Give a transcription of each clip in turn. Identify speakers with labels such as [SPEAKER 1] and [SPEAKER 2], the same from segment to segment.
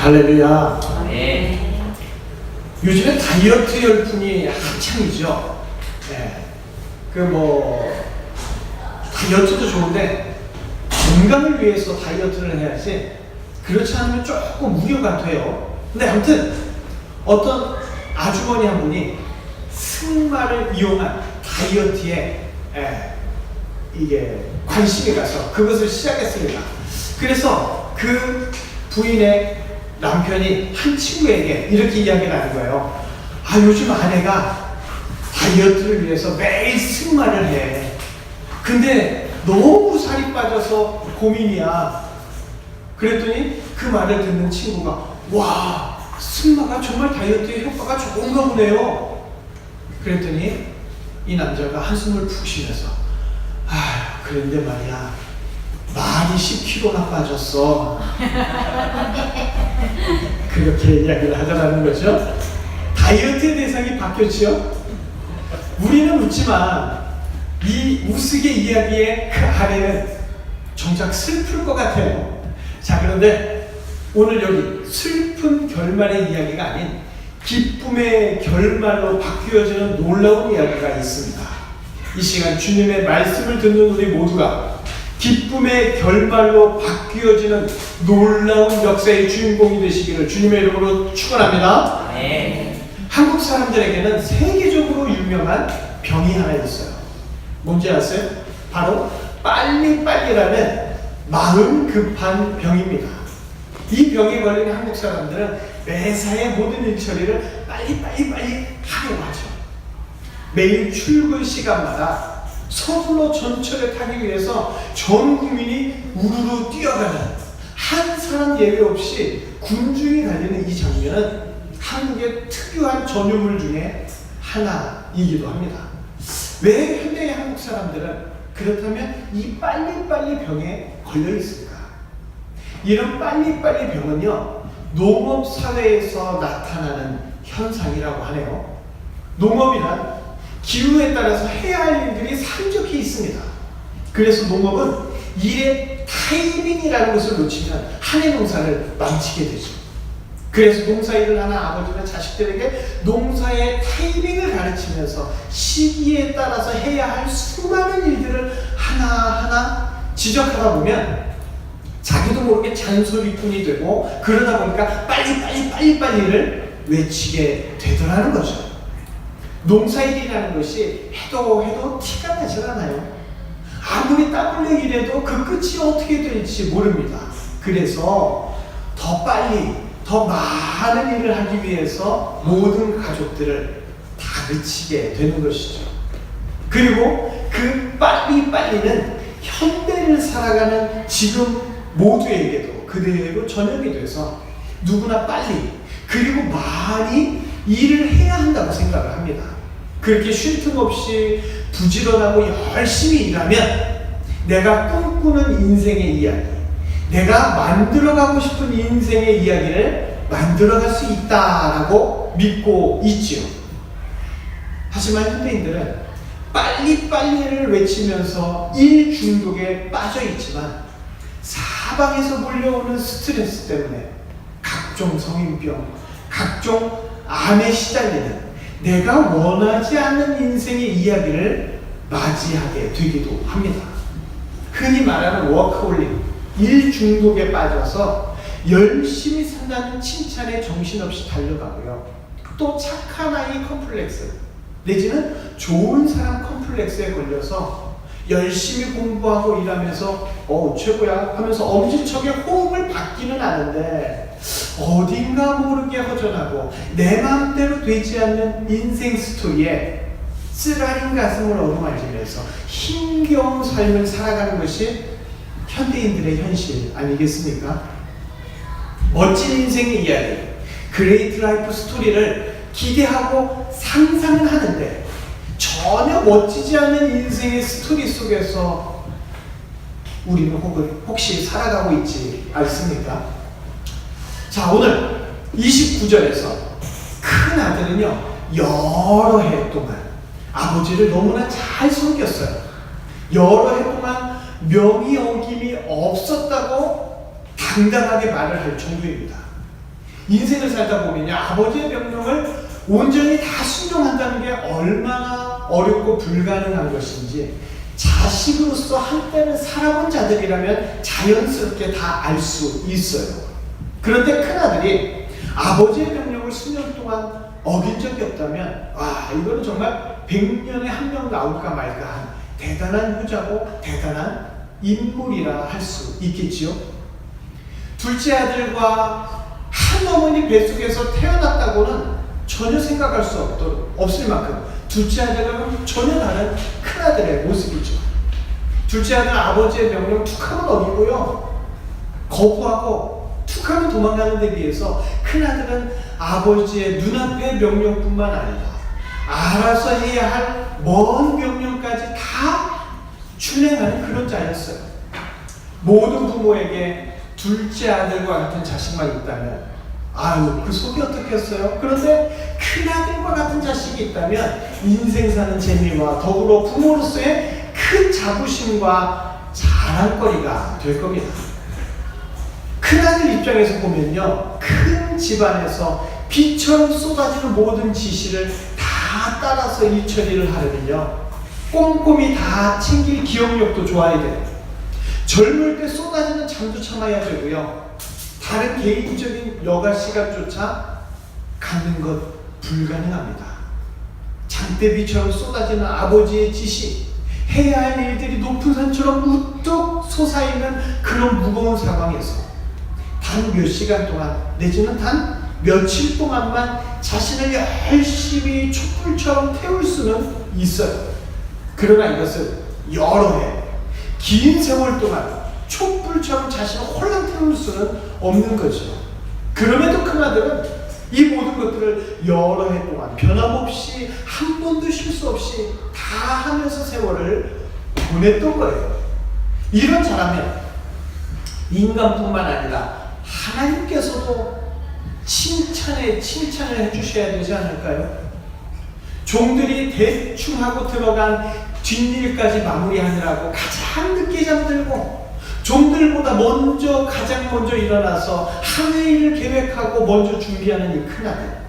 [SPEAKER 1] 할렐루야.
[SPEAKER 2] 네.
[SPEAKER 1] 요즘에 다이어트 열풍이 한창이죠. 네. 다이어트도 좋은데 건강을 위해서 다이어트를 해야지, 그렇지 않으면 조금 우려가 돼요. 근데 아무튼 어떤 아주머니 한 분이 승마를 이용한 다이어트에 이게 관심이 가서 그것을 시작했습니다. 그래서 그 부인의 남편이 한 친구에게 이렇게 이야기를 하는 거예요. 아, 요즘 아내가 다이어트를 위해서 매일 승마를 해. 근데 너무 살이 빠져서 고민이야. 그랬더니 그 말을 듣는 친구가, 와, 승마가 정말 다이어트에 효과가 좋은가 보네요. 그랬더니 이 남자가 한숨을 푹 쉬면서, 아, 그런데 말이야, 많이 10kg나 빠졌어. 그렇게 이야기를 하더라는 거죠. 다이어트의 대상이 바뀌었죠. 우리는 웃지만 이 우스개 이야기의 그 아래는 정작 슬플 것 같아요. 자, 그런데 오늘 여기 슬픈 결말의 이야기가 아닌 기쁨의 결말로 바뀌어지는 놀라운 이야기가 있습니다. 이 시간 주님의 말씀을 듣는 우리 모두가 기쁨의 결말로 바뀌어지는 놀라운 역사의 주인공이 되시기를 주님의 이름으로 축원합니다.
[SPEAKER 2] 네.
[SPEAKER 1] 한국 사람들에게는 세계적으로 유명한 병이 하나 있어요. 뭔지 아세요? 바로 빨리빨리라는 마음 급한 병입니다. 이 병에 걸린 한국 사람들은 매사에 모든 일처리를 빨리 하려고 하죠. 매일 출근 시간마다 서둘러 전철에 타기 위해서 전 국민이 우르르 뛰어가는, 한 사람 예외 없이 군중이 달리는 이 장면은 한국의 특유한 전유물 중에 하나이기도 합니다. 왜 현대의 한국 사람들은 그렇다면 이 빨리빨리 병에 걸려 있을까? 이런 빨리빨리 병은요, 농업 사회에서 나타나는 현상이라고 하네요. 농업이란 기후에 따라서 해야 할 일들이 산적해 있습니다. 그래서 농업은 일의 타이밍이라는 것을 놓치면 한 해 농사를 망치게 되죠. 그래서 농사일을 하는 아버지는 자식들에게 농사의 타이밍을 가르치면서 시기에 따라서 해야 할 수많은 일들을 하나하나 지적하다 보면 자기도 모르게 잔소리꾼이 되고, 그러다 보니까 빨리빨리를 외치게 되더라는 거죠. 농사일이라는 것이 해도 티가 나질 않아요. 아무리 땀 흘려 일해도 그 끝이 어떻게 될지 모릅니다. 그래서 더 빨리, 더 많은 일을 하기 위해서 모든 가족들을 다그치게 되는 것이죠. 그리고 그 빨리는 현대를 살아가는 지금 모두에게도 그대로 전염이 돼서 누구나 빨리, 그리고 많이 일을 해야 한다고 생각을 합니다. 그렇게 쉴 틈 없이 부지런하고 열심히 일하면 내가 꿈꾸는 인생의 이야기, 내가 만들어가고 싶은 인생의 이야기를 만들어갈 수 있다라고 믿고 있지요. 하지만 현대인들은 빨리를 외치면서 일 중독에 빠져 있지만 사방에서 몰려오는 스트레스 때문에 각종 성인병, 각종 암에 시달리는, 내가 원하지 않는 인생의 이야기를 맞이하게 되기도 합니다. 흔히 말하는 워커홀릭, 일 중독에 빠져서 열심히 산다는 칭찬에 정신없이 달려가고요. 또 착한 아이 컴플렉스, 내지는 좋은 사람 컴플렉스에 걸려서 열심히 공부하고 일하면서 최고야 하면서 엄지척에 호응을 받기는 하는데 어딘가 모르게 허전하고 내 마음대로 되지 않는 인생 스토리에 쓰라린 가슴을 어루만지면서 힘겨운 삶을 살아가는 것이 현대인들의 현실 아니겠습니까? 멋진 인생의 이야기, 그레이트 라이프 스토리를 기대하고 상상은 하는데 전혀 멋지지 않은 인생의 스토리 속에서 우리는 혹시 살아가고 있지 않습니까? 자, 오늘 29절에서 큰 아들은요, 여러 해 동안 아버지를 너무나 잘 섬겼어요. 여러 해 동안 명의 어김이 없었다고 당당하게 말을 할 정도입니다. 인생을 살다 보면요, 아버지의 명령을 온전히 다 순종한다는 게 얼마나 어렵고 불가능한 것인지 자식으로서 한때는 살아본 자들이라면 자연스럽게 다 알 수 있어요. 그런데 큰아들이 아버지의 명령을 수년 동안 어긴 적이 없다면 이거는 정말 100년에 한 명 나올까 말까한 대단한 효자고 대단한 인물이라 할 수 있겠지요. 둘째 아들과 한 어머니 뱃속에서 태어났다고는 전혀 생각할 수 없을 만큼 둘째 아들과는 전혀 다른 큰아들의 모습이죠. 둘째 아들은 아버지의 명령 툭하면 어기고요, 거부하고 툭하면 도망가는 데 비해서 큰아들은 아버지의 눈앞의 명령뿐만 아니라 알아서 해야 할 먼 명령까지 다 준행하는 그런 자였어요. 모든 부모에게 둘째 아들과 같은 자식만 있다면 그 속이 어떻겠어요? 그런데 큰아들과 같은 자식이 있다면 인생 사는 재미와 더불어 부모로서의 큰 자부심과 자랑거리가 될 겁니다. 큰아들 입장에서 보면요, 큰 집안에서 비처럼 쏟아지는 모든 지시를 다 따라서 일 처리를 하려면요, 꼼꼼히 다 챙길 기억력도 좋아야 돼요. 젊을 때 쏟아지는 잠도 참아야 되고요, 다른 개인적인 여가 시간조차 갖는 것 불가능합니다. 장대비처럼 쏟아지는 아버지의 지시, 해야 할 일들이 높은 산처럼 우뚝 솟아있는 그런 무거운 상황에서 단 몇 시간 동안 내지는 단 며칠 동안만 자신을 열심히 촛불처럼 태울 수는 있어요. 그러나 이것을 여러 해, 긴 세월 동안 촛불처럼 자신을 홀랑 태울 수는 없는 거죠. 그럼에도 큰아들은 이 모든 것들을 여러 해 동안 변함없이 한 번도 실수 없이 다 하면서 세월을 보냈던 거예요. 이런 자라면 인간뿐만 아니라 하나님께서도 칭찬을 해주셔야 되지 않을까요? 종들이 대충 하고 들어간 뒷일까지 마무리하느라고 가장 늦게 잠들고, 종들보다 가장 먼저 일어나서 하루의 일을 계획하고 먼저 준비하는 이 큰아들,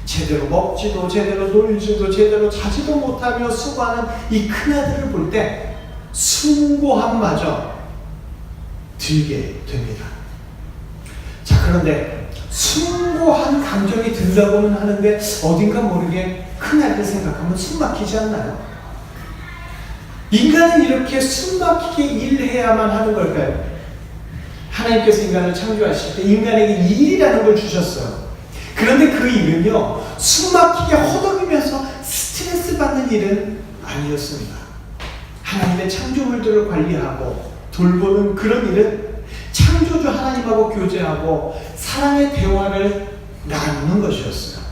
[SPEAKER 1] 제대로 먹지도 제대로 놀지도 제대로 자지도 못하며 수고하는 이 큰아들을 볼 때 숭고함마저 들게 됩니다. 자, 그런데 숭고한 감정이 든다고는 하는데 어딘가 모르게 큰아들 생각하면 숨 막히지 않나요? 인간은 이렇게 숨 막히게 일해야만 하는 걸까요? 하나님께서 인간을 창조하실 때 인간에게 일이라는 걸 주셨어요. 그런데 그 일은요, 숨 막히게 허덕이면서 스트레스 받는 일은 아니었습니다. 하나님의 창조물들을 관리하고 돌보는 그런 일은 창조주 하나님하고 교제하고 사랑의 대화를 나누는 것이었어요.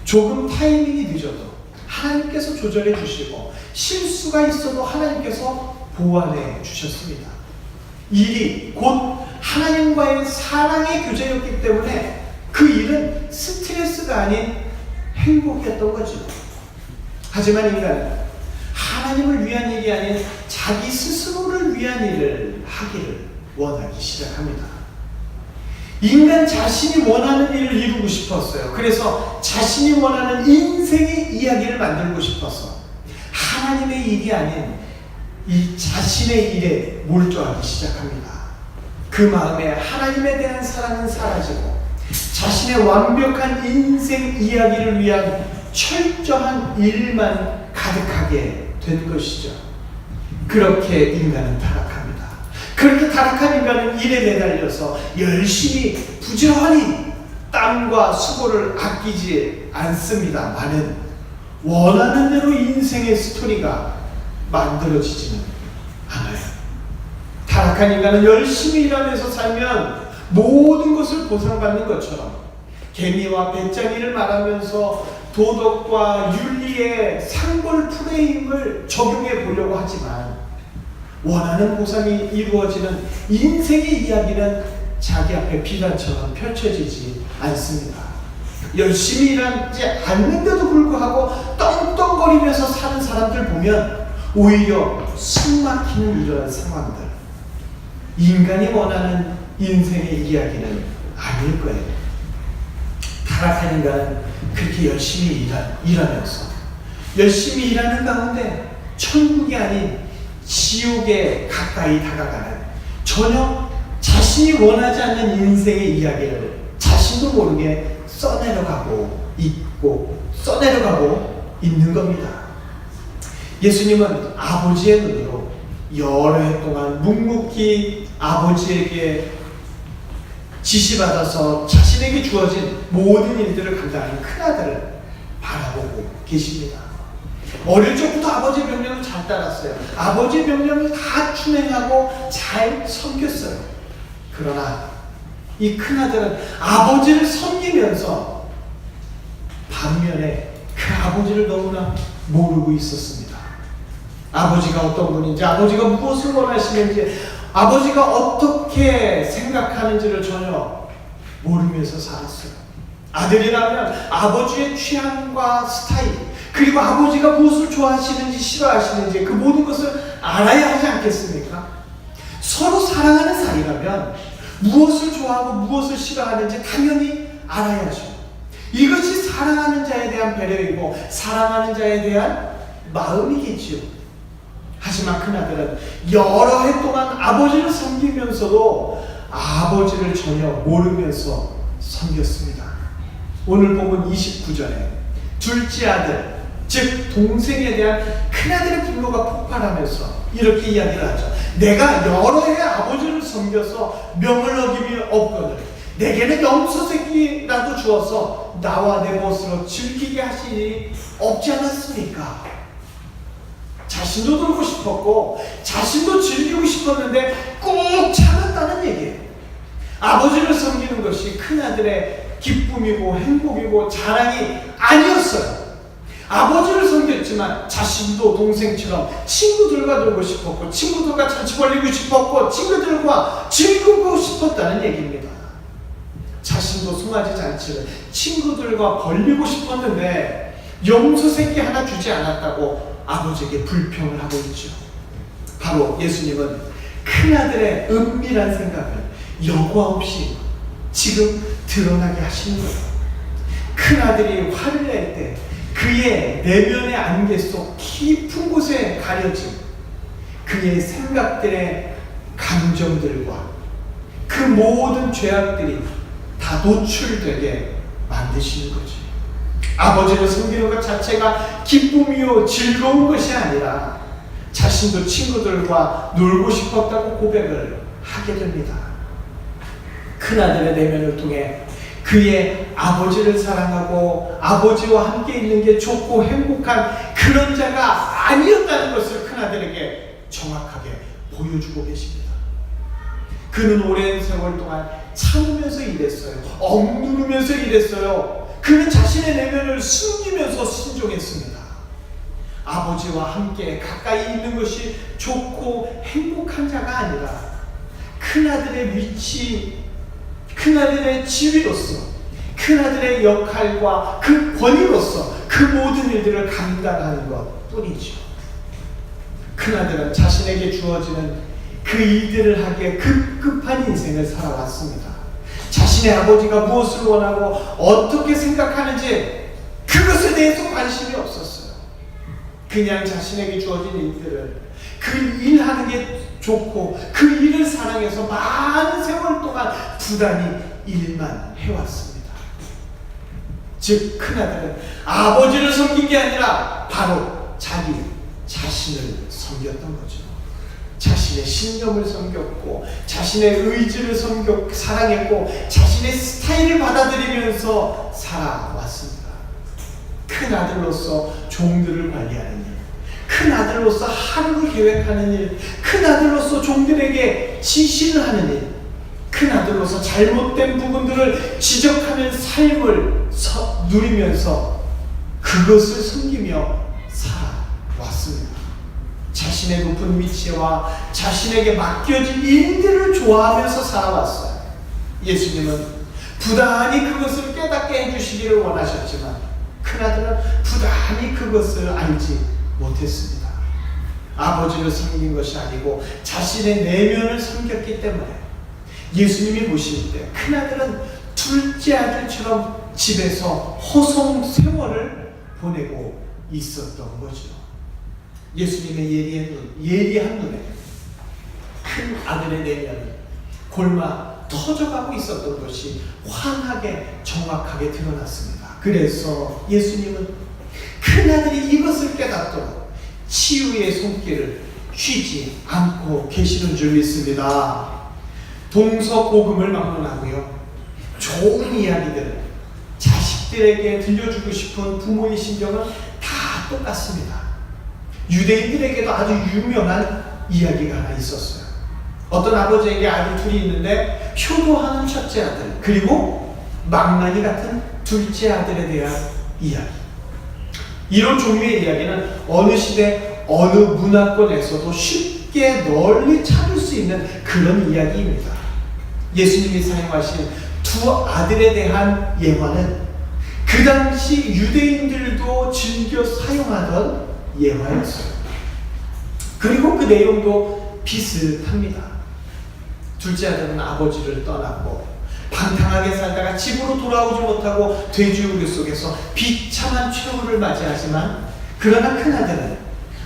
[SPEAKER 1] 조금 타이밍이 늦어도 하나님께서 조절해 주시고 실수가 있어도 하나님께서 보완해 주셨습니다. 일이 곧 하나님과의 사랑의 교제였기 때문에 그 일은 스트레스가 아닌 행복했던 거죠. 하지만 인간은 하나님을 위한 일이 아닌 자기 스스로를 위한 일을 하기를 원하기 시작합니다. 인간 자신이 원하는 일을 이루고 싶었어요. 그래서 자신이 원하는 인생의 이야기를 만들고 싶어서 하나님의 일이 아닌 이 자신의 일에 몰두하기 시작합니다. 그 마음에 하나님에 대한 사랑은 사라지고 자신의 완벽한 인생 이야기를 위한 철저한 일만 가득하게 된 것이죠. 그렇게 인간은 타락합니다. 그렇게 타락한 인간은 일에 매달려서 열심히 부지런히 땀과 수고를 아끼지 않습니다만은 원하는 대로 인생의 스토리가 만들어지지는 않아요. 타락한 인간은 열심히 일하면서 살면 모든 것을 보상받는 것처럼 개미와 배짱이를 말하면서 도덕과 윤리의 상벌 프레임을 적용해 보려고 하지만 원하는 보상이 이루어지는 인생의 이야기는 자기 앞에 비단처럼 펼쳐지지 않습니다. 열심히 일하지 않는데도 불구하고 떵떵거리면서 사는 사람들 보면 오히려 숨 막히는 이러한 상황들, 인간이 원하는 인생의 이야기는 아닐 거예요. 타락한 인간은 그렇게 열심히 일하면서 열심히 일하는 가운데 천국이 아닌 지옥에 가까이 다가가는 전혀 자신이 원하지 않는 인생의 이야기를 자신도 모르게 써내려가고 있는 겁니다. 예수님은 아버지의 눈으로 여러 해 동안 묵묵히 아버지에게 지시받아서 자신에게 주어진 모든 일들을 감당하는 큰아들을 바라보고 계십니다. 어릴 적부터 아버지의 명령을 잘 따랐어요. 아버지의 명령을 다 준행하고 잘 섬겼어요. 그러나 이 큰아들은 아버지를 섬기면서 반면에 그 아버지를 너무나 모르고 있었습니다. 아버지가 어떤 분인지, 아버지가 무엇을 원하시는지, 아버지가 어떻게 생각하는지를 전혀 모르면서 살았어요. 아들이라면 아버지의 취향과 스타일, 그리고 아버지가 무엇을 좋아하시는지 싫어하시는지 그 모든 것을 알아야 하지 않겠습니까? 서로 사랑하는 사이라면 무엇을 좋아하고 무엇을 싫어하는지 당연히 알아야죠. 이것이 사랑하는 자에 대한 배려이고 사랑하는 자에 대한 마음이겠지요. 하지만 큰아들은 여러 해 동안 아버지를 섬기면서도 아버지를 전혀 모르면서 섬겼습니다. 오늘 본문 29절에 둘째 아들, 즉 동생에 대한 큰아들의 분노가 폭발하면서 이렇게 이야기를 하죠. 내가 여러 해 아버지를 섬겨서 명을 어김이 없거늘 내게는 염소새끼라도 주어서 나와 내 벗으로 즐기게 하시니 없지 않았습니까? 자신도 놀고 싶었고 자신도 즐기고 싶었는데 꼭 참았다는 얘기예요. 아버지를 섬기는 것이 큰아들의 기쁨이고 행복이고 자랑이 아니었어요. 아버지를 섬겼지만 자신도 동생처럼 친구들과 놀고 싶었고 친구들과 잔치 벌리고 싶었고 친구들과 즐기고 싶었다는 얘기입니다. 자신도 송아지 잔치를 친구들과 벌리고 싶었는데 염소 새끼 하나 주지 않았다고 아버지에게 불평을 하고 있죠. 바로 예수님은 큰아들의 은밀한 생각을 여과 없이 지금 드러나게 하시는 거예요. 큰아들이 화를 낼 때 그의 내면의 안개 속 깊은 곳에 가려진 그의 생각들의 감정들과 그 모든 죄악들이 다 노출되게 만드시는 거죠. 아버지를 섬기는 것 자체가 기쁨이요 즐거운 것이 아니라 자신도 친구들과 놀고 싶었다고 고백을 하게 됩니다. 큰아들의 내면을 통해 그의 아버지를 사랑하고 아버지와 함께 있는 게 좋고 행복한 그런 자가 아니었다는 것을 큰아들에게 정확하게 보여주고 계십니다. 그는 오랜 세월 동안 참으면서 일했어요. 억누르면서 일했어요. 그는 자신의 내면을 숨기면서 순종했습니다. 아버지와 함께 가까이 있는 것이 좋고 행복한 자가 아니라 큰아들의 위치, 큰아들의 지위로서, 큰아들의 역할과 그 권위로서 그 모든 일들을 감당하는 것 뿐이죠. 큰아들은 자신에게 주어지는 그 일들을 하기에 급급한 인생을 살아왔습니다. 자신의 아버지가 무엇을 원하고 어떻게 생각하는지 그것에 대해서 관심이 없었어요. 그냥 자신에게 주어진 일들을 그 일하는 게 좋고 그 일을 사랑해서 많은 세월 동안 부단히 일만 해왔습니다. 즉 큰아들은 아버지를 섬긴 게 아니라 바로 자기 자신을 섬겼던 거죠. 자신의 신념을 섬겼고 자신의 의지를 사랑했고 자신의 스타일을 받아들이면서 살아왔습니다. 큰아들로서 종들을 관리하는 일, 큰아들로서 하루를 계획하는 일, 큰아들로서 종들에게 지시를 하는 일, 큰아들로서 잘못된 부분들을 지적하는 삶을 누리면서 그것을 섬기며 살아왔습니다. 자신의 높은 위치와 자신에게 맡겨진 일들을 좋아하면서 살아왔어요. 예수님은 부단히 그것을 깨닫게 해주시기를 원하셨지만 큰아들은 부단히 그것을 알지 못했습니다. 아버지를 섬긴 것이 아니고 자신의 내면을 섬겼기 때문에 예수님이 보실 때 큰아들은 둘째 아들처럼 집에서 허송 세월을 보내고 있었던 거죠. 예수님의 예리한 눈에 큰 아들의 내면이 골마 터져가고 있었던 것이 환하게 정확하게 드러났습니다. 그래서 예수님은 큰 아들이 이것을 깨닫도록 치유의 손길을 쉬지 않고 계시는 줄 믿습니다. 동서고금을 막론하고요, 좋은 이야기들을 자식들에게 들려주고 싶은 부모의 심정은 다 똑같습니다. 유대인들에게도 아주 유명한 이야기가 하나 있었어요. 어떤 아버지에게 아들 둘이 있는데 효도하는 첫째 아들, 그리고 망나니 같은 둘째 아들에 대한 이야기. 이런 종류의 이야기는 어느 시대 어느 문화권에서도 쉽게 널리 찾을 수 있는 그런 이야기입니다. 예수님이 사용하신 두 아들에 대한 예화는 그 당시 유대인들도 즐겨 사용하던 예화였어요. 그리고 그 내용도 비슷합니다. 둘째 아들은 아버지를 떠났고 방탕하게 살다가 집으로 돌아오지 못하고 돼지우리 속에서 비참한 최후를 맞이하지만, 그러나 큰 아들은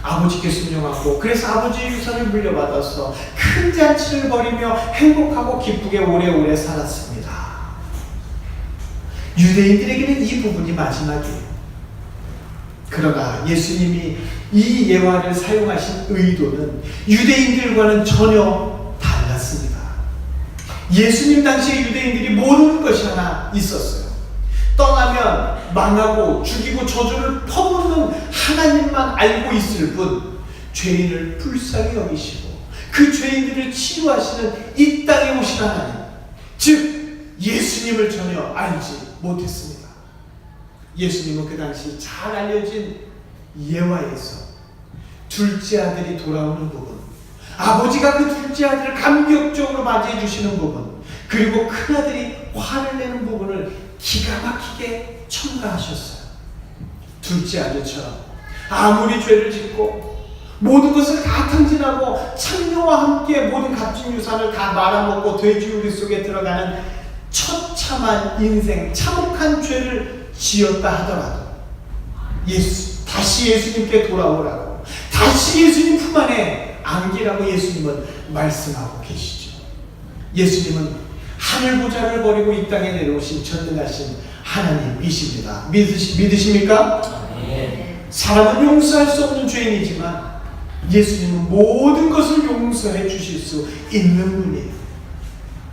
[SPEAKER 1] 아버지께 순종하고 그래서 아버지의 유산을 물려받아서 큰 잔치를 벌이며 행복하고 기쁘게 오래오래 살았습니다. 유대인들에게는 이 부분이 마지막이에요. 그러나 예수님이 이 예화를 사용하신 의도는 유대인들과는 전혀 달랐습니다. 예수님 당시에 유대인들이 모르는 것이 하나 있었어요. 떠나면 망하고 죽이고 저주를 퍼붓는 하나님만 알고 있을 뿐, 죄인을 불쌍히 여기시고 그 죄인들을 치유하시는 이 땅에 오신 하나님, 즉 예수님을 전혀 알지 못했습니다. 예수님은 그 당시 잘 알려진 예화에서 둘째 아들이 돌아오는 부분, 아버지가 그 둘째 아들을 감격적으로 맞이해 주시는 부분, 그리고 큰 아들이 화를 내는 부분을 기가 막히게 첨가하셨어요. 둘째 아들처럼 아무리 죄를 짓고 모든 것을 다 탕진하고 창녀와 함께 모든 값진 유산을 다 말아먹고 돼지우리 속에 들어가는 처참한 인생, 참혹한 죄를 지었다 하더라도 다시 예수님께 돌아오라고, 다시 예수님 품 안에 안기라고 예수님은 말씀하고 계시죠. 예수님은 하늘 보좌를 버리고 이 땅에 내려오신 전능하신 하나님이십니다. 믿으십니까? 네. 사람은 용서할 수 없는 죄인이지만 예수님은 모든 것을 용서해 주실 수 있는 분이에요.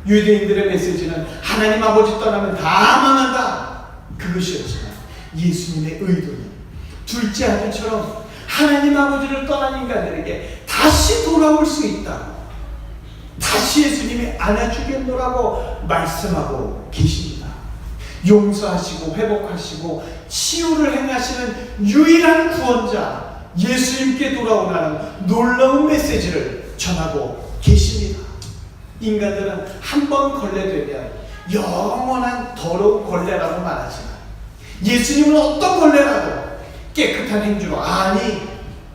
[SPEAKER 1] 유대인들의 메시지는 하나님 아버지 떠나면 다 망한다, 그것이었지만 예수님의 의도는 둘째 아들처럼 하나님 아버지를 떠난 인간들에게 다시 돌아올 수 있다고, 다시 예수님이 안아주겠노라고 말씀하고 계십니다. 용서하시고 회복하시고 치유를 행하시는 유일한 구원자 예수님께 돌아오라는 놀라운 메시지를 전하고 계십니다. 인간들은 한 번 걸레되면 영원한 더러운 걸레라고 말하지만 예수님은 어떤 걸레라도 깨끗한 행주로, 아니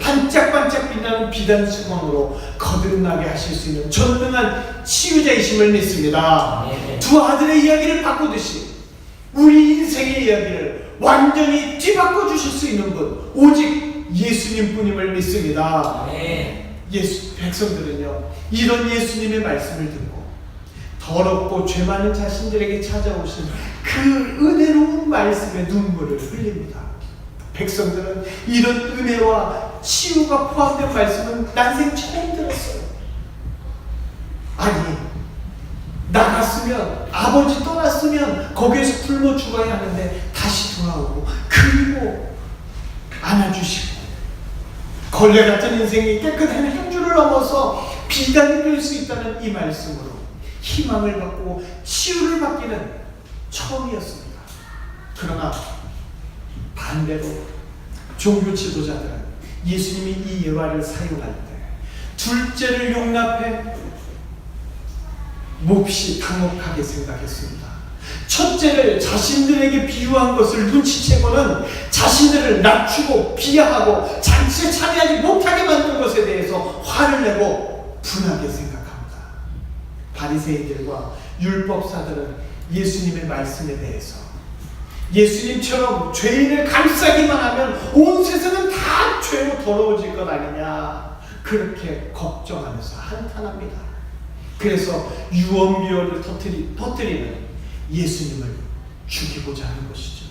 [SPEAKER 1] 반짝반짝 빛나는 비단 수건으로 거듭나게 하실 수 있는 전능한 치유자이심을 믿습니다. 두 아들의 이야기를 바꾸듯이 우리 인생의 이야기를 완전히 뒤바꿔 주실 수 있는 분, 오직 예수님뿐임을 믿습니다. 백성들은요, 이런 예수님의 말씀을 듣고 더럽고 죄 많은 자신들에게 찾아오신 그 은혜로운 말씀에 눈물을 흘립니다. 백성들은 이런 은혜와 치유가 포함된 말씀은 난생 처음 들었어요. 아니, 나갔으면, 아버지 떠났으면 거기에서 굶어 죽어야 하는데 다시 돌아오고 그리고 안아주시고 걸레 같은 인생이 깨끗한 행주를 넘어서 비단이 될 수 있다는 이 말씀으로 희망을 받고 치유를 받기는 처음이었습니다. 그러나 반대로 종교 지도자들은 예수님이 이 예화를 사용할 때 둘째를 용납해 몹시 당혹하게 생각했습니다. 첫째를 자신들에게 비유한 것을 눈치채고는 자신들을 낮추고 비하하고 잔치에 참여하지 못하게 만든 것에 대해서 화를 내고 분하게 생각합니다. 바리새인들과 율법사들은 예수님의 말씀에 대해서 예수님처럼 죄인을 감싸기만 하면 온 세상은 다 죄로 더러워질 것 아니냐, 그렇게 걱정하면서 한탄합니다. 그래서 유언비어를 터뜨리는 예수님을 죽이고자 하는 것이죠.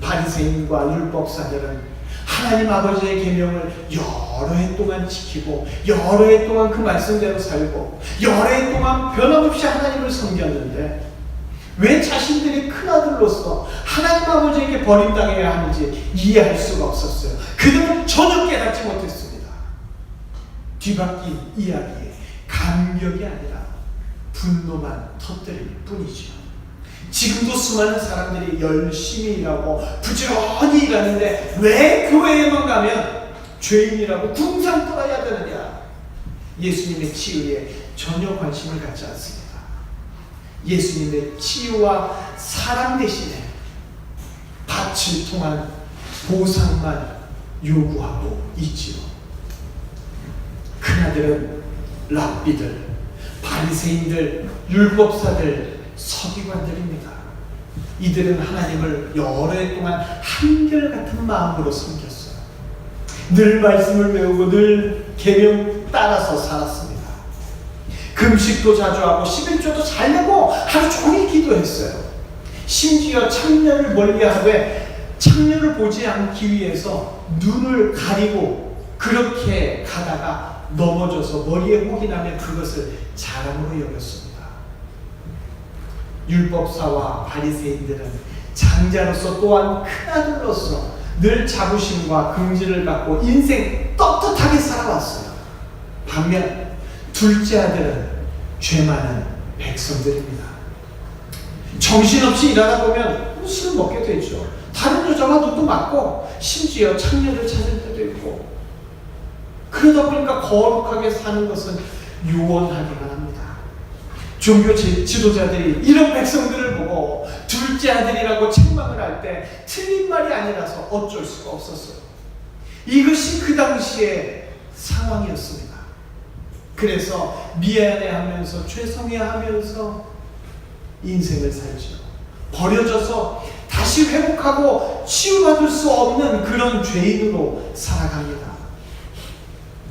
[SPEAKER 1] 바리새인과 율법사들은 하나님 아버지의 계명을 여러 해 동안 지키고 여러 해 동안 그 말씀대로 살고 여러 해 동안 변함없이 하나님을 섬겼는데 왜 자신들이 큰아들로서 하나님 아버지에게 버림당해야 하는지 이해할 수가 없었어요. 그들은 전혀 깨닫지 못했습니다. 뒤바뀐 이야기에 감격이 아니라 분노만 터뜨릴 뿐이죠. 지금도 수많은 사람들이 열심히 일하고 부지런히 일하는데 왜 교회에만 가면 죄인이라고 궁상 떨어야 되느냐? 예수님의 치유에 전혀 관심을 갖지 않습니다. 예수님의 치유와 사랑 대신에 밭을 통한 보상만 요구하고 있지요. 큰아들은 랍비들, 바리새인들, 율법사들, 서기관들입니다. 이들은 하나님을 여러 해 동안 한결같은 마음으로 섬겼어요. 늘 말씀을 외우고 늘 계명 따라서 살았습니다. 금식도 자주 하고 11조도 잘 내고 하루 종일 기도했어요. 심지어 창녀를 멀리하되 창녀를 보지 않기 위해서 눈을 가리고 그렇게 가다가 넘어져서 머리에 혹이 나면 그것을 자랑으로 여겼습니다. 율법사와 바리새인들은 장자로서 또한 큰아들로서 늘 자부심과 긍지를 갖고 인생 떳떳하게 살아왔어요. 반면 둘째 아들은 죄 많은 백성들입니다. 정신없이 일하다 보면 술을 먹게 되죠. 다른 여자와 눈도 맞고 심지어 창녀를 찾을 때도 있고, 그러다 보니까 거룩하게 사는 것은 요원하기만 합니다. 종교 지도자들이 이런 백성들을 보고 둘째 아들이라고 책망을 할 때 틀린 말이 아니라서 어쩔 수가 없었어요. 이것이 그 당시의 상황이었습니다. 그래서 미안해하면서 죄송해하면서 인생을 살죠. 버려져서 다시 회복하고 치유받을 수 없는 그런 죄인으로 살아갑니다.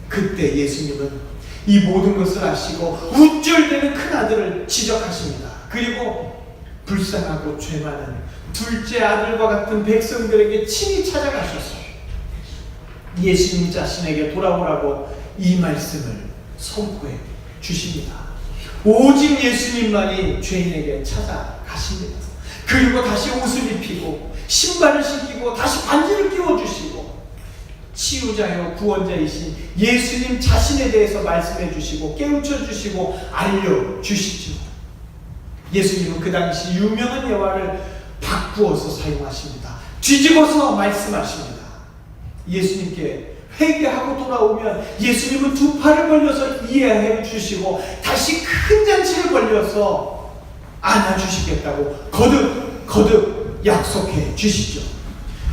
[SPEAKER 1] 그때 예수님은 이 모든 것을 아시고 우쭐대는 큰아들을 지적하십니다. 그리고 불쌍하고 죄 많은 둘째 아들과 같은 백성들에게 친히 찾아가셨어요. 예수님 자신에게 돌아오라고 이 말씀을 선포해 주십니다. 오직 예수님만이 죄인에게 찾아가십니다. 그리고 다시 옷을 입히고 신발을 신기고 다시 반지를 끼워주시고 치유자요 구원자이신 예수님 자신에 대해서 말씀해 주시고 깨우쳐 주시고 알려주시죠. 예수님은 그 당시 유명한 예화를 바꾸어서 사용하십니다. 뒤집어서 말씀하십니다. 예수님께 회개하고 돌아오면 예수님은 두 팔을 벌려서 이해해 주시고 다시 큰 잔치를 벌려서 안아주시겠다고 거듭 약속해 주시죠.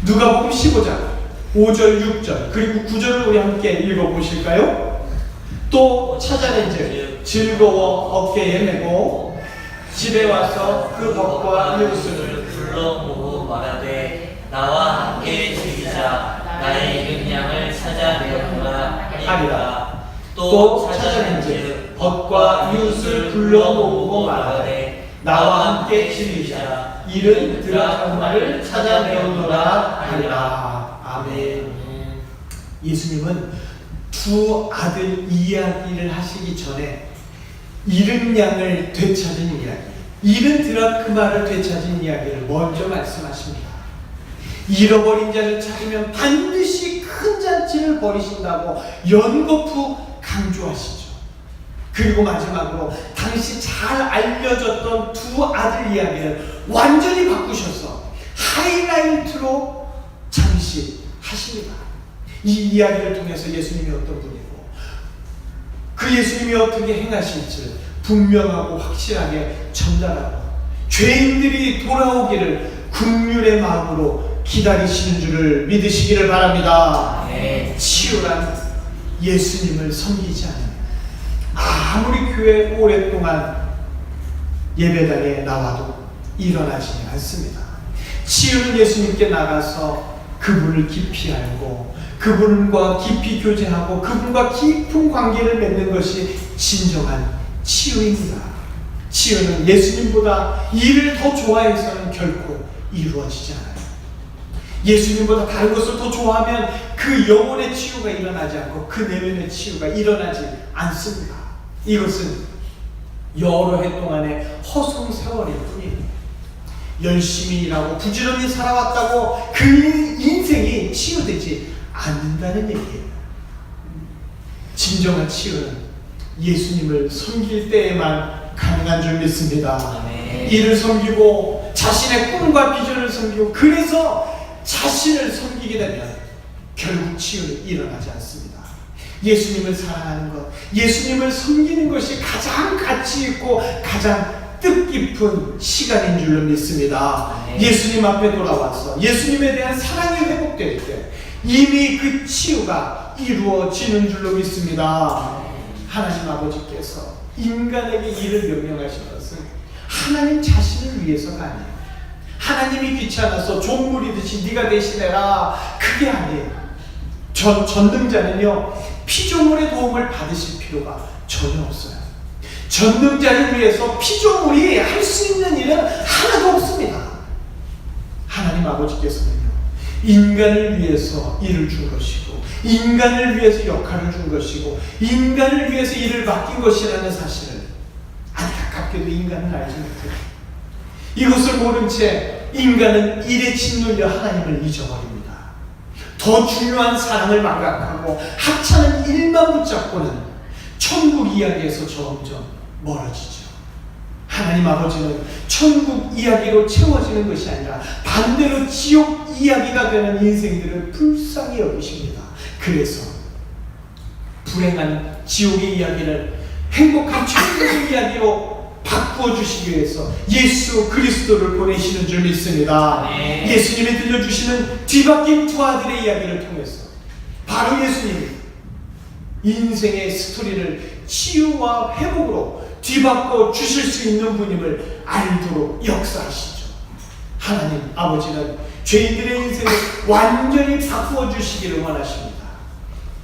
[SPEAKER 1] 누가복음 15장 5절 6절 그리고 9절을 우리 함께 읽어보실까요? 또 찾아낸즉 즐거워 어깨에 메고 집에 와서 그 벗과 이웃을
[SPEAKER 2] 불러 모으고 말하되 나와 함께 즐기자. 나의 잃은 양을 찾아내었구나 하리라. 또 찾아낸즉 벗과 이웃을 불러 모으고 말하되 나와 함께 즐기자. 잃은 드라크마를 찾아내었노라 하리라.
[SPEAKER 1] 아멘. 예수님은 두 아들 이야기를 하시기 전에 잃은 양을 되찾은 이야기, 잃은 드라크마를 되찾은 이야기를 먼저 말씀하십니다. 잃어버린 자를 찾으면 반드시 큰 잔치를 벌이신다고 연거푸 강조하시죠. 그리고 마지막으로 당시 잘 알려졌던 두 아들 이야기를 완전히 바꾸셔서 하이라이트로 장식하십니다. 이 이야기를 통해서 예수님이 어떤 분이고 그 예수님이 어떻게 행하실지를 분명하고 확실하게 전달하고 죄인들이 돌아오기를 긍휼의 마음으로 기다리시는 줄을 믿으시기를 바랍니다.
[SPEAKER 2] 네.
[SPEAKER 1] 치유란 예수님을 섬기지 않으면 아무리 교회 오랫동안 예배당에 나와도 일어나지 않습니다. 치유는 예수님께 나가서 그분을 깊이 알고 그분과 깊이 교제하고 그분과 깊은 관계를 맺는 것이 진정한 치유입니다. 치유는 예수님보다 이를 더 좋아해서는 결코 이루어지지 않아요. 예수님보다 다른 것을 더 좋아하면 그 영혼의 치유가 일어나지 않고 그 내면의 치유가 일어나지 않습니다. 이것은 여러 해 동안의 허송 세월일 뿐입니다. 열심히 일하고 부지런히 살아왔다고 그 인생이 치유되지 않는다는 얘기예요. 진정한 치유는 예수님을 섬길 때에만 가능한 줄 믿습니다.
[SPEAKER 2] 아멘.
[SPEAKER 1] 이를 섬기고 자신의 꿈과 비전을 섬기고 그래서 자신을 섬기게 되면 결국 치유는 일어나지 않습니다. 예수님을 사랑하는 것, 예수님을 섬기는 것이 가장 가치 있고 가장 뜻깊은 시간인 줄로 믿습니다.
[SPEAKER 2] 네.
[SPEAKER 1] 예수님 앞에 돌아와서 예수님에 대한 사랑이 회복될 때 이미 그 치유가 이루어지는 줄로 믿습니다. 하나님 아버지께서 인간에게 일을 명령하신 것은 하나님 자신을 위해서가 아니에요. 하나님이 귀찮아서 종물이듯이 네가 대신해라, 그게 아니에요. 전능자는요 피조물의 도움을 받으실 필요가 전혀 없어요. 전능자를 위해서 피조물이 할 수 있는 일은 하나도 없습니다. 하나님 아버지께서는요 인간을 위해서 일을 준 것이고 인간을 위해서 역할을 준 것이고 인간을 위해서 일을 맡긴 것이라는 사실을 안타깝게도 인간은 알지 못해요. 이것을 모른 채 인간은 일에 짓눌려 하나님을 잊어버립니다. 더 중요한 사랑을 망각하고 하찮은 일만 붙잡고는 천국 이야기에서 점점 멀어지죠. 하나님 아버지는 천국 이야기로 채워지는 것이 아니라 반대로 지옥 이야기가 되는 인생들을 불쌍히 여기십니다. 그래서 불행한 지옥의 이야기를 행복한 천국의 이야기로 바꾸어 주시기 위해서 예수 그리스도를 보내시는 줄 믿습니다.
[SPEAKER 2] 네.
[SPEAKER 1] 예수님이 들려주시는 뒤바뀐 두 아들의 이야기를 통해서 바로 예수님이 인생의 스토리를 치유와 회복으로 뒤바꿔 주실 수 있는 분임을 알도록 역사하시죠. 하나님 아버지는 죄인들의 인생을 완전히 바꾸어 주시기를 원하십니다.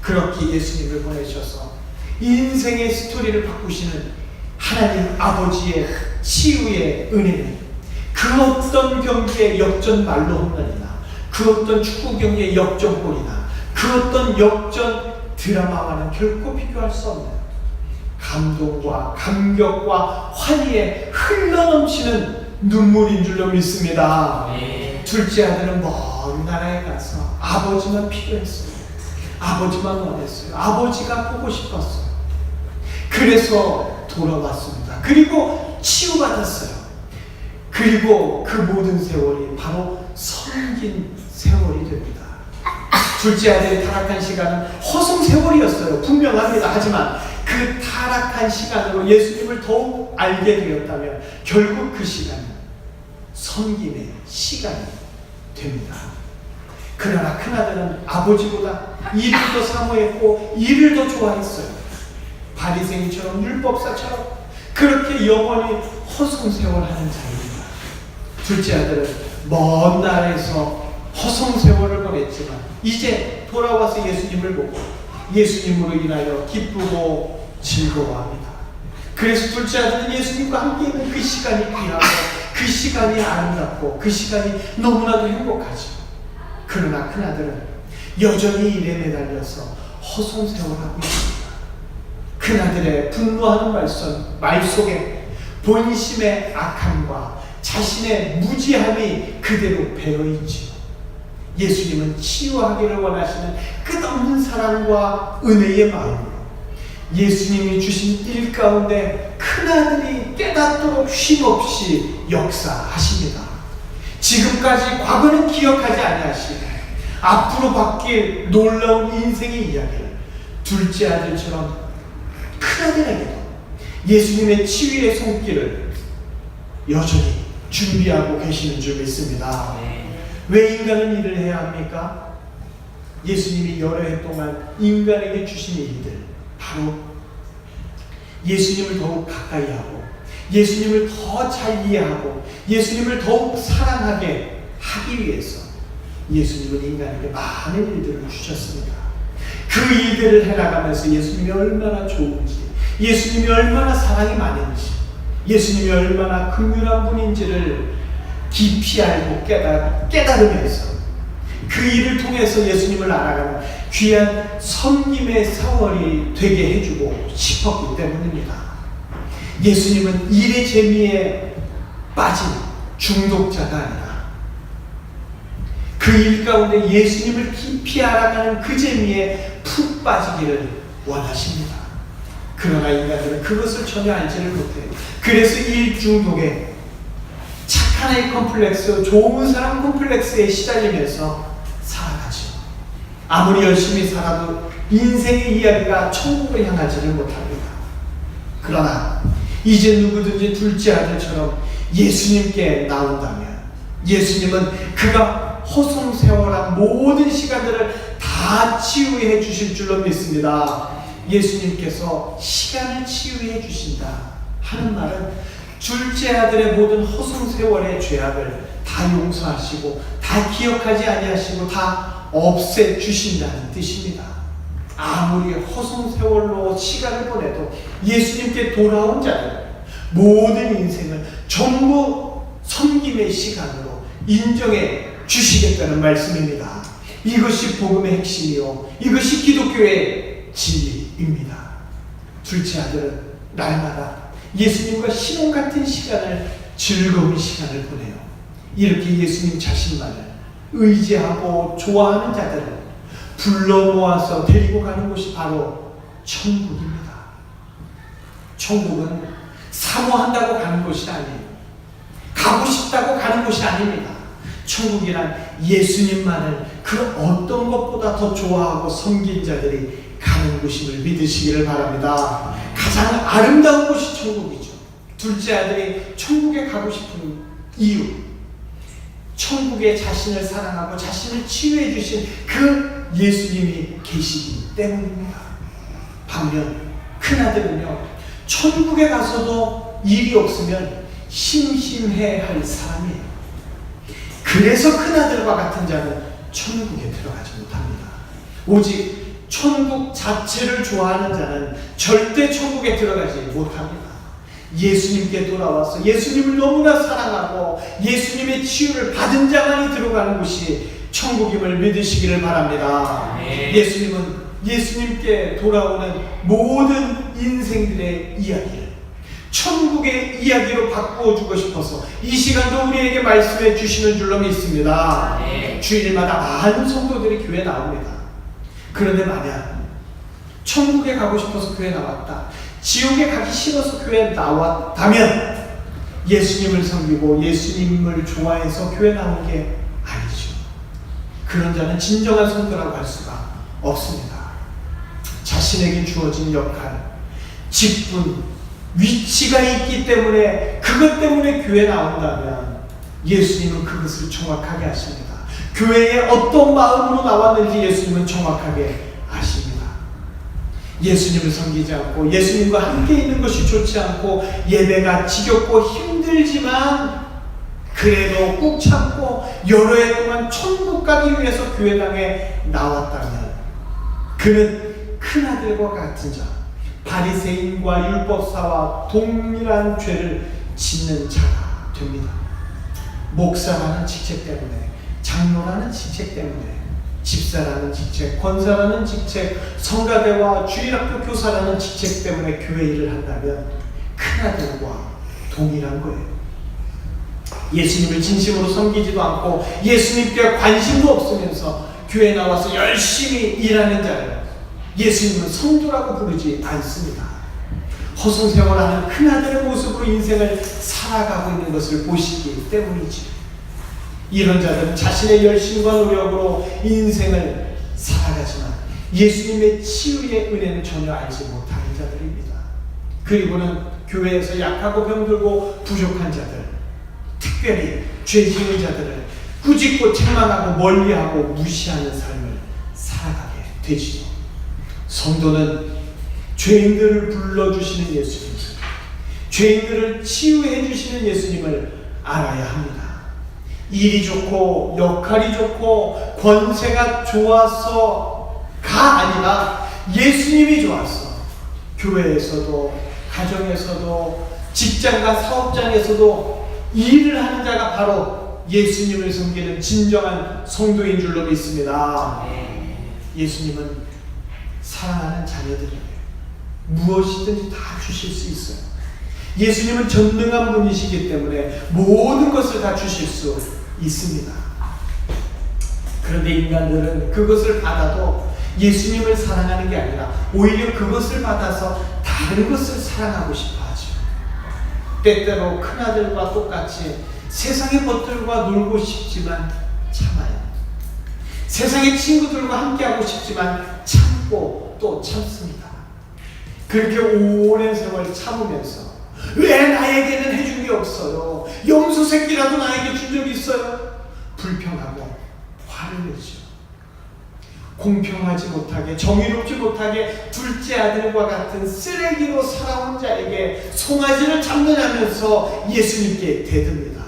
[SPEAKER 1] 그렇게 예수님을 보내셔서 인생의 스토리를 바꾸시는 하나님 아버지의 치유의 은혜는 그 어떤 경기의 역전 말로 홈런이나 그 어떤 축구 경기의 역전골이나 그 어떤 역전 드라마와는 결코 비교할 수 없는 감동과 감격과 환희에 흘러넘치는 눈물인 줄로 믿습니다.
[SPEAKER 2] 네.
[SPEAKER 1] 둘째 아들은 먼 나라에 가서 아버지만 필요했어요. 아버지만 원했어요. 아버지가 보고 싶었어요. 그래서 돌아왔습니다. 그리고 치유받았어요. 그리고 그 모든 세월이 바로 섬긴 세월이 됩니다. 둘째 아들의 타락한 시간은 허송 세월이었어요. 분명합니다. 하지만 그 타락한 시간으로 예수님을 더욱 알게 되었다면 결국 그 시간은 섬김의 시간이 됩니다. 그러나 큰아들은 아버지보다 일을 더 사모했고 일을 더 좋아했어요. 바리새인처럼 율법사처럼 그렇게 영원히 허송세월하는 자입니다. 둘째 아들은 먼 나라에서 허송세월을 보냈지만 이제 돌아와서 예수님을 보고 예수님으로 인하여 기쁘고 즐거워합니다. 그래서 둘째 아들은 예수님과 함께 있는 그 시간이 귀하고 그 시간이 아름답고 그 시간이 너무나도 행복하죠. 그러나 큰아들은 여전히 일에 매달려서 허송세월하고 있습니다. 큰아들의 분노하는 말 속에 본심의 악함과 자신의 무지함이 그대로 배어있지요. 예수님은 치유하기를 원하시는 끝없는 사랑과 은혜의 마음으로 예수님이 주신 일 가운데 큰아들이 깨닫도록 쉼없이 역사하십니다. 지금까지 과거는 기억하지 아니하시고 앞으로 바뀔 놀라운 인생의 이야기를 둘째 아들처럼 큰아들에게도 예수님의 치유의 손길을 여전히 준비하고 계시는 줄 믿습니다. 왜 인간은 일을 해야 합니까? 예수님이 여러 해 동안 인간에게 주신 일들, 바로 예수님을 더욱 가까이 하고 예수님을 더 잘 이해하고 예수님을 더욱 사랑하게 하기 위해서 예수님은 인간에게 많은 일들을 주셨습니다. 그 일들을 해나가면서 예수님이 얼마나 좋은지, 예수님이 얼마나 사랑이 많은지, 예수님이 얼마나 긍휼한 분인지를 깊이 알고 깨달으면서 그 일을 통해서 예수님을 알아가는 귀한 섬김의 사월이 되게 해주고 싶었기 때문입니다. 예수님은 일의 재미에 빠진 중독자가 아니라 그 일 가운데 예수님을 깊이 알아가는 그 재미에 푹 빠지기를 원하십니다. 그러나 인간들은 그것을 전혀 알지를 못해요. 그래서 일 중독에 착한 아이 컴플렉스, 좋은 사람 컴플렉스에 시달리면서 살아가죠. 아무리 열심히 살아도 인생의 이야기가 천국을 향하지를 못합니다. 그러나 이제 누구든지 둘째 아들처럼 예수님께 나온다면 예수님은 그가 허송세월한 모든 시간들을 다 치유해 주실 줄로 믿습니다. 예수님께서 시간을 치유해 주신다 하는 말은 둘째 아들의 모든 허송세월의 죄악을 다 용서하시고 다 기억하지 아니하시고 다 없애 주신다는 뜻입니다. 아무리 허송세월로 시간을 보내도 예수님께 돌아온 자는 모든 인생을 전부 섬김의 시간으로 인정해 주시겠다는 말씀입니다. 이것이 복음의 핵심이요, 이것이 기독교의 진리입니다. 둘째 아들은 날마다 예수님과 신혼 같은 시간을, 즐거운 시간을 보내요. 이렇게 예수님 자신만을 의지하고 좋아하는 자들을 불러 모아서 데리고 가는 곳이 바로 천국입니다. 천국은 사모한다고 가는 곳이 아니에요. 가고 싶다고 가는 곳이 아닙니다. 천국이란 예수님만을 그 어떤 것보다 더 좋아하고 섬긴 자들이 가는 곳임을 믿으시기를 바랍니다. 가장 아름다운 곳이 천국이죠. 둘째 아들이 천국에 가고 싶은 이유, 천국에 자신을 사랑하고 자신을 치유해 주신 그 예수님이 계시기 때문입니다. 반면 큰아들은요, 천국에 가서도 일이 없으면 심심해할 사람이에요. 그래서 큰아들과 같은 자는 천국에 들어가지 못합니다. 오직 천국 자체를 좋아하는 자는 절대 천국에 들어가지 못합니다. 예수님께 돌아와서 예수님을 너무나 사랑하고 예수님의 치유를 받은 자만이 들어가는 곳이 천국임을 믿으시기를 바랍니다. 예수님은 예수님께 돌아오는 모든 인생들의 이야기를 천국의 이야기로 바꾸어 주고 싶어서 이 시간도 우리에게 말씀해 주시는 줄로 믿습니다. 주일마다 많은 성도들이 교회에 나옵니다. 그런데 만약 천국에 가고 싶어서 교회에 나왔다, 지옥에 가기 싫어서 교회에 나왔다면 예수님을 섬기고 예수님을 좋아해서 교회에 나온 게 아니죠. 그런 자는 진정한 성도라고 할 수가 없습니다. 자신에게 주어진 역할, 직분, 위치가 있기 때문에 그것 때문에 교회에 나온다면 예수님은 그것을 정확하게 아십니다. 교회에 어떤 마음으로 나왔는지 예수님은 정확하게 아십니다. 예수님을 섬기지 않고 예수님과 함께 있는 것이 좋지 않고 예배가 지겹고 힘들지만 그래도 꾹 참고 여러 해 동안 천국 가기 위해서 교회당에 나왔다면 그는 큰아들과 같은 자, 바리새인과 율법사와 동일한 죄를 짓는 자가 됩니다. 목사라는 직책 때문에, 장로라는 직책 때문에, 집사라는 직책, 권사라는 직책, 성가대와 주일학교 교사라는 직책 때문에 교회 일을 한다면 큰아들과 동일한 거예요. 예수님을 진심으로 섬기지도 않고 예수님께 관심도 없으면서 교회에 나와서 열심히 일하는 자를 예수님은 성도라고 부르지 않습니다. 허송세월하는 큰아들의 모습으로 인생을 살아가고 있는 것을 보시기 때문이지. 이런 자들은 자신의 열심과 노력으로 인생을 살아가지만 예수님의 치유의 은혜는 전혀 알지 못하는 자들입니다. 그리고는 교회에서 약하고 병들고 부족한 자들, 특별히 죄 지은 자들을 꾸짖고 책망하고 멀리하고 무시하는 삶을 살아가게 되지요. 성도는 죄인들을 불러주시는 예수님, 죄인들을 치유해 주시는 예수님을 알아야 합니다. 일이 좋고 역할이 좋고 권세가 좋아서가 아니라 예수님이 좋았어. 교회에서도 가정에서도 직장과 사업장에서도 일을 하는 자가 바로 예수님을 섬기는 진정한 성도인 줄로 믿습니다. 예수님은 사랑하는 자녀들에게 무엇이든지 다 주실 수 있어요. 예수님은 전능한 분이시기 때문에 모든 것을 다 주실 수 있습니다. 그런데 인간들은 그것을 받아도 예수님을 사랑하는 게 아니라 오히려 그것을 받아서 다른 것을 사랑하고 싶어 하죠. 때때로 큰아들과 똑같이 세상의 것들과 놀고 싶지만 참아요. 세상의 친구들과 함께하고 싶지만 참고 또 참습니다. 그렇게 오랜 세월 참으면서 왜 나에게는 해준 게 없어요? 염소 새끼라도 나에게 준 적이 있어요? 불평하고 화를 내죠. 공평하지 못하게 정의롭지 못하게 둘째 아들과 같은 쓰레기로 살아온 자에게 송아지를 잡느냐면서 예수님께 대듭니다.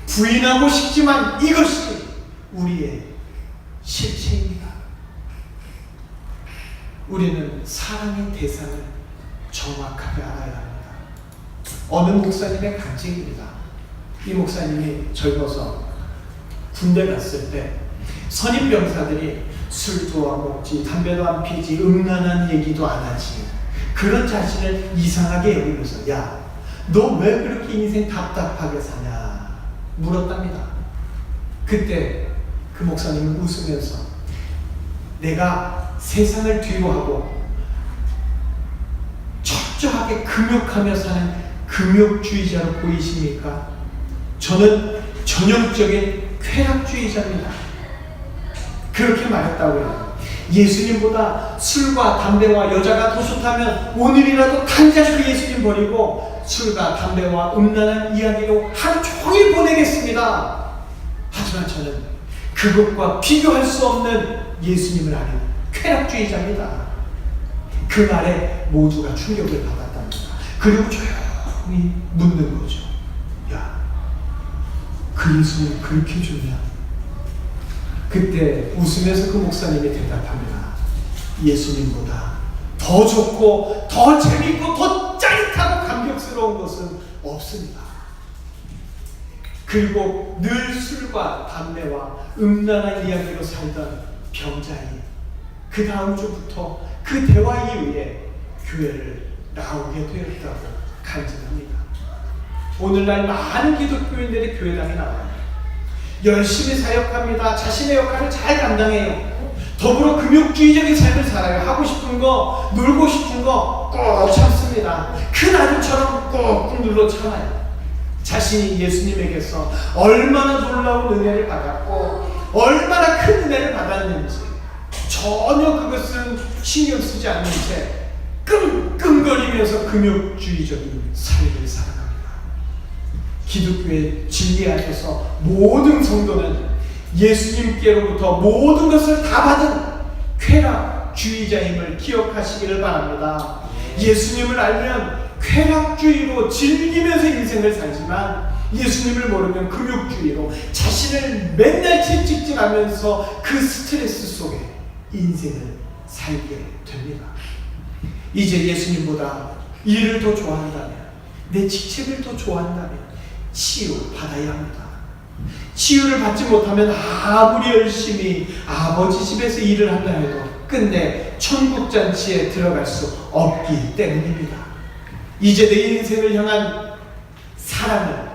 [SPEAKER 1] 부인하고 싶지만 이것이 우리의 실체입니다. 우리는 사랑의 대상을 정확하게 알아야 합니다. 어느 목사님의 간증입니다. 이 목사님이 젊어서 군대 갔을 때 선임병사들이 술도 안 먹지 담배도 안 피지 음란한 얘기도 안 하지 그런 자신을 이상하게 여기면서 야, 너 왜 그렇게 인생 답답하게 사냐 물었답니다. 그때 그 목사님은 웃으면서 내가 세상을 뒤로하고 철저하게 금욕하며 사는 금욕주의자로 보이십니까? 저는 전형적인 쾌락주의자입니다. 그렇게 말했다고요. 예수님보다 술과 담배와 여자가 더 좋다면 오늘이라도 당장 그 예수님 버리고 술과 담배와 음란한 이야기로 하루 종일 보내겠습니다. 하지만 저는 그것과 비교할 수 없는 예수님을 아는 쾌락주의자입니다. 그 말에 모두가 충격을 받았답니다. 그리고 조용히 묻는 거죠. 야, 그 예수님 그렇게 좋냐? 그때 웃으면서 그 목사님이 대답합니다. 예수님보다 더 좋고 더 재밌고 더 짜릿하고 감격스러운 것은 없습니다. 그리고 늘 술과 담배와 음란한 이야기로 살던 병자이 그 다음 주부터 그 대화 이후에 교회를 나오게 되었다고 간증합니다. 오늘날 많은 기독교인들이 교회당에 나와요. 열심히 사역합니다. 자신의 역할을 잘 감당해요. 더불어 금욕주의적인 삶을 살아요. 하고 싶은 거, 놀고 싶은 거 꼭 참습니다. 큰 아들처럼 꾹꾹 눌러 참아요. 자신이 예수님에게서 얼마나 놀라운 은혜를 받았고 얼마나 큰 은혜를 받았는지 전혀 그것은 신경 쓰지 않는 채 끙끙거리면서 금욕주의적인 삶을 살아갑니다. 기독교의 진리 안에서 모든 성도는 예수님께로부터 모든 것을 다 받은 쾌락주의자임을 기억하시기를 바랍니다. 예수님을 알면 쾌락주의로 즐기면서 인생을 살지만 예수님을 모르면 금욕주의로 자신을 맨날 채찍질하면서 그 스트레스 속에 인생을 살게 됩니다. 이제 예수님보다 일을 더 좋아한다면, 내 직책을 더 좋아한다면 치유받아야 합니다. 치유를 받지 못하면 아무리 열심히 아버지 집에서 일을 한다 해도 끝내 천국잔치에 들어갈 수 없기 때문입니다. 이제 내 인생을 향한 사랑을,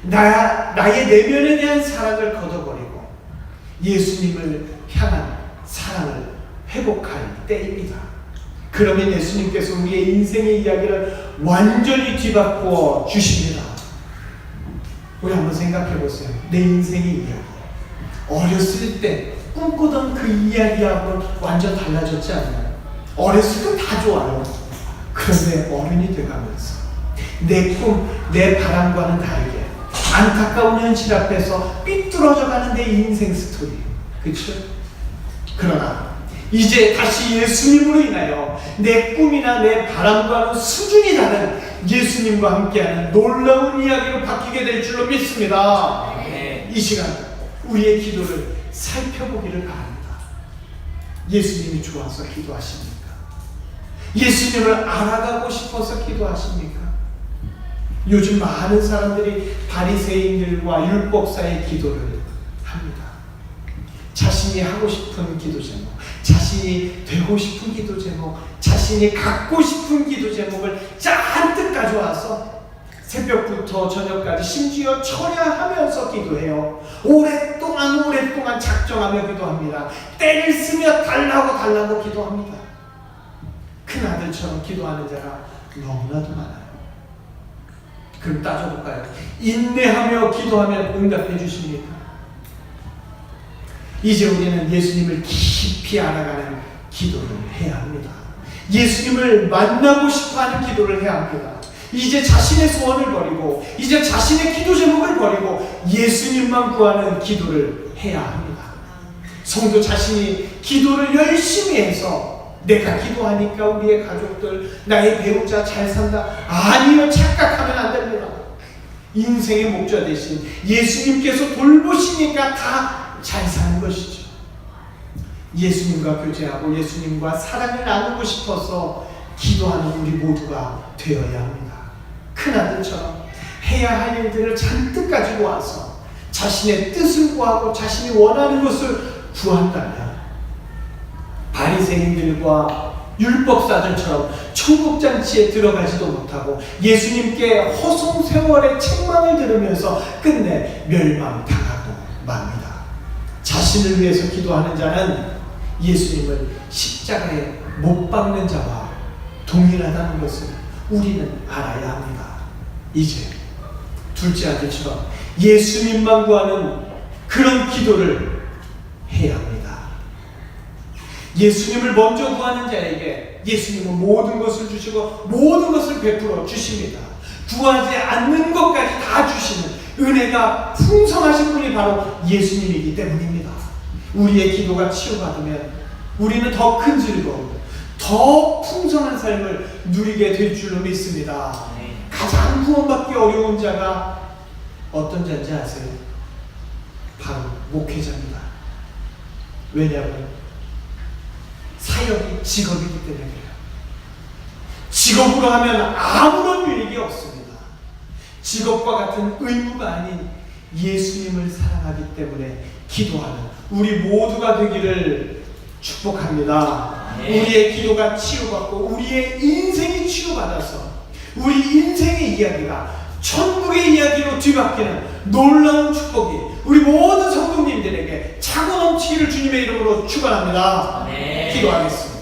[SPEAKER 1] 나의 내면에 대한 사랑을 걷어버리고 예수님을 향한 사랑을 회복할 때입니다. 그러면 예수님께서 우리의 인생의 이야기를 완전히 뒤바꾸어 주십니다. 우리 한번 생각해 보세요. 내 인생의 이야기. 어렸을 때 꿈꾸던 그 이야기하고는 완전 달라졌지 않나요? 어렸을 때 다 좋아요. 그런데 어른이 돼가면서 내 꿈, 내 바람과는 다르게 안타까운 현실 앞에서 삐뚤어져가는 내 인생 스토리. 그렇죠? 그러나 이제 다시 예수님으로 인하여 내 꿈이나 내 바람과는 수준이 다른 예수님과 함께하는 놀라운 이야기로 바뀌게 될 줄로 믿습니다. 이 시간 우리의 기도를 살펴보기를 바랍니다. 예수님이 좋아서 기도하십니까? 예수님을 알아가고 싶어서 기도하십니까? 요즘 많은 사람들이 바리새인들과 율법사의 기도를 합니다. 자신이 하고 싶은 기도 제목, 자신이 되고 싶은 기도 제목, 자신이 갖고 싶은 기도 제목을 잔뜩 가져와서 새벽부터 저녁까지 심지어 철야하면서 기도해요. 오랫동안 작정하며 기도합니다. 때를 쓰며 달라고 기도합니다. 큰아들처럼 기도하는 자가 너무나도 많아요. 그럼 따져볼까요? 인내하며 기도하면 응답해 주십니까? 이제 우리는 예수님을 깊이 알아가는 기도를 해야 합니다. 예수님을 만나고 싶어하는 기도를 해야 합니다. 이제 자신의 소원을 버리고 이제 자신의 기도 제목을 버리고 예수님만 구하는 기도를 해야 합니다. 성도 자신이 기도를 열심히 해서 내가 기도하니까 우리의 가족들, 나의 배우자 잘 산다. 아니요, 착각하면 안 됩니다. 인생의 목자 대신 예수님께서 돌보시니까 다 잘 사는 것이죠. 예수님과 교제하고 예수님과 사랑을 나누고 싶어서 기도하는 우리 모두가 되어야 합니다. 큰아들처럼 해야 할 일들을 잔뜩 가지고 와서 자신의 뜻을 구하고 자신이 원하는 것을 구한다면 바리새인들과 율법사들처럼 천국잔치에 들어가지도 못하고 예수님께 허송세월의 책망을 들으면서 끝내 멸망당하고 맙니다. 자신을 위해서 기도하는 자는 예수님을 십자가에 못 박는 자와 동일하다는 것을 우리는 알아야 합니다. 이제 둘째 아들처럼 예수님만 구하는 그런 기도를 해야 합니다. 예수님을 먼저 구하는 자에게 예수님은 모든 것을 주시고 모든 것을 베풀어 주십니다. 구하지 않는 것까지 다 주시는 은혜가 풍성하신 분이 바로 예수님이기 때문입니다. 우리의 기도가 치유받으면 우리는 더 큰 즐거움, 더 풍성한 삶을 누리게 될 줄로 믿습니다. 가장 구원받기 어려운 자가 어떤 자인지 아세요? 바로 목회자입니다. 왜냐하면 사역이 직업이기 때문에 그래요. 직업으로 하면 아무런 유익이 없습니다. 직업과 같은 의무가 아닌 예수님을 사랑하기 때문에 기도하는 우리 모두가 되기를 축복합니다. 우리의 기도가 치유받고 우리의 인생이 치유받아서 우리 인생의 이야기가 천국의 이야기로 뒤바뀌는 놀라운 축복이 우리 모든 성도님들에게 차고 넘치기를 주님의 이름으로 축원합니다. 기도하겠습니다.